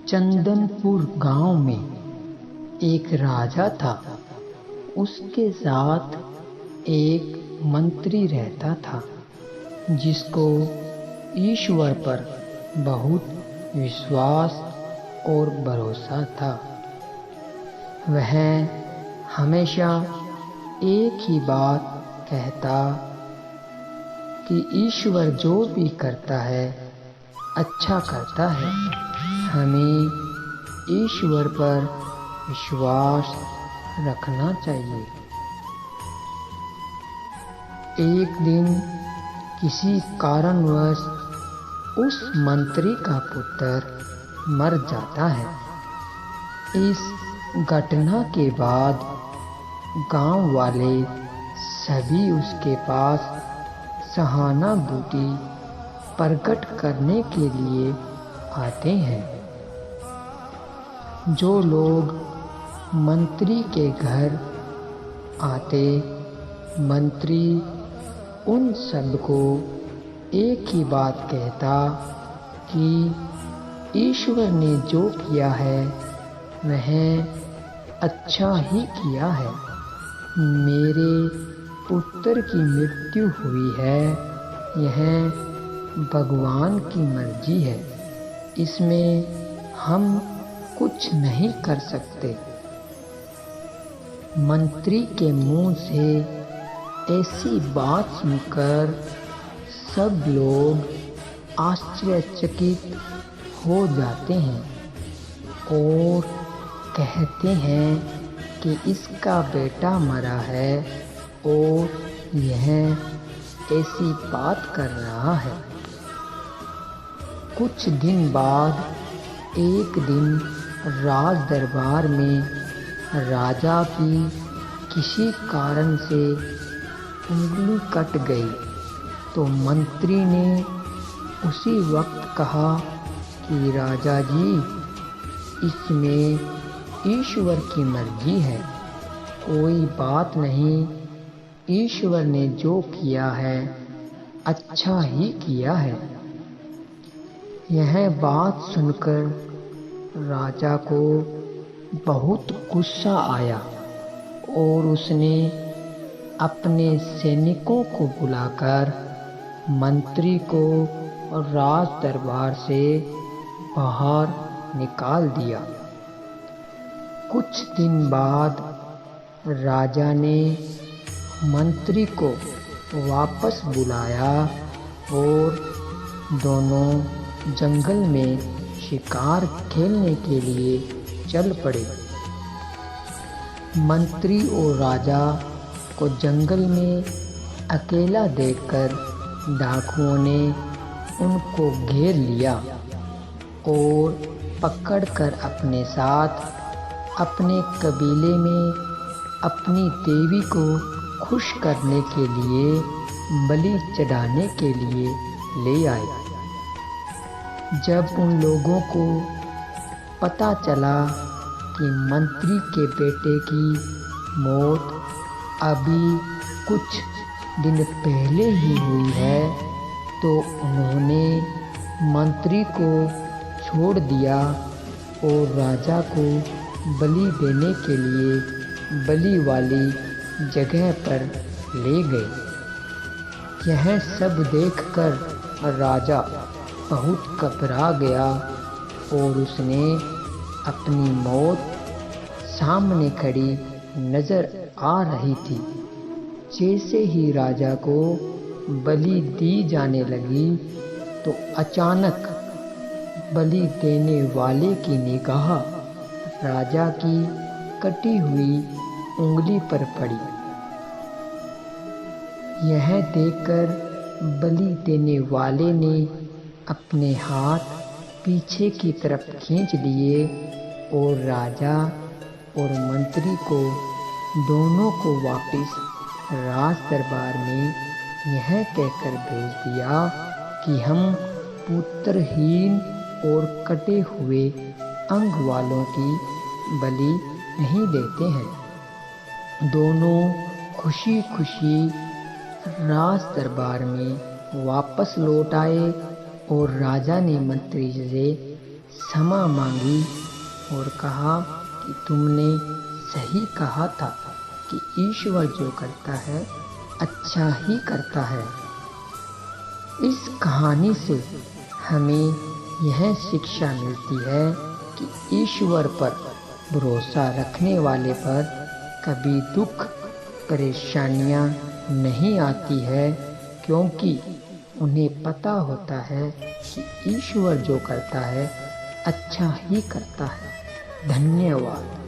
चंदनपुर गांव में एक राजा था। उसके साथ एक मंत्री रहता था जिसको ईश्वर पर बहुत विश्वास और भरोसा था। वह हमेशा एक ही बात कहता कि ईश्वर जो भी करता है अच्छा करता है, हमें ईश्वर पर विश्वास रखना चाहिए। एक दिन किसी कारणवश उस मंत्री का पुत्र मर जाता है। इस घटना के बाद गांव वाले सभी उसके पास सहानुभूति प्रकट करने के लिए आते हैं। जो लोग मंत्री के घर आते, मंत्री उन सबको एक ही बात कहता कि ईश्वर ने जो किया है वह अच्छा ही किया है। मेरे पुत्र की मृत्यु हुई है, यह भगवान की मर्जी है, इसमें हम कुछ नहीं कर सकते। मंत्री के मुंह से ऐसी बात सुनकर सब लोग आश्चर्यचकित हो जाते हैं और कहते हैं कि इसका बेटा मरा है और यह ऐसी बात कर रहा है। कुछ दिन बाद एक दिन राज दरबार में राजा की किसी कारण से उंगली कट गई तो मंत्री ने उसी वक्त कहा कि राजा जी, इसमें ईश्वर की मर्जी है, कोई बात नहीं, ईश्वर ने जो किया है अच्छा ही किया है। यह बात सुनकर राजा को बहुत गुस्सा आया और उसने अपने सैनिकों को बुलाकर मंत्री को राज दरबार से बाहर निकाल दिया। कुछ दिन बाद राजा ने मंत्री को वापस बुलाया और दोनों जंगल में शिकार खेलने के लिए चल पड़े। मंत्री और राजा को जंगल में अकेला देखकर डाकुओं ने उनको घेर लिया और पकड़कर अपने साथ अपने कबीले में अपनी देवी को खुश करने के लिए बलि चढ़ाने के लिए ले आए। जब उन लोगों को पता चला कि मंत्री के बेटे की मौत अभी कुछ दिन पहले ही हुई है तो उन्होंने मंत्री को छोड़ दिया और राजा को बलि देने के लिए बलि वाली जगह पर ले गए। यह सब देखकर राजा बहुत घबरा गया और उसने अपनी मौत सामने खड़ी नजर आ रही थी। जैसे ही राजा को बलि दी जाने लगी तो अचानक बलि देने वाले की निगाह राजा की कटी हुई उंगली पर पड़ी। यह देखकर बलि देने वाले ने अपने हाथ पीछे की तरफ खींच लिए और राजा और मंत्री को दोनों को वापस राज दरबार में यह कहकर भेज दिया कि हम पुत्रहीन और कटे हुए अंग वालों की बलि नहीं देते हैं। दोनों खुशी खुशी राज दरबार में वापस लौट आए और राजा ने मंत्री से क्षमा मांगी और कहा कि तुमने सही कहा था कि ईश्वर जो करता है अच्छा ही करता है। इस कहानी से हमें यह शिक्षा मिलती है कि ईश्वर पर भरोसा रखने वाले पर कभी दुख परेशानियां नहीं आती है, क्योंकि उन्हें पता होता है कि ईश्वर जो करता है अच्छा ही करता है। धन्यवाद।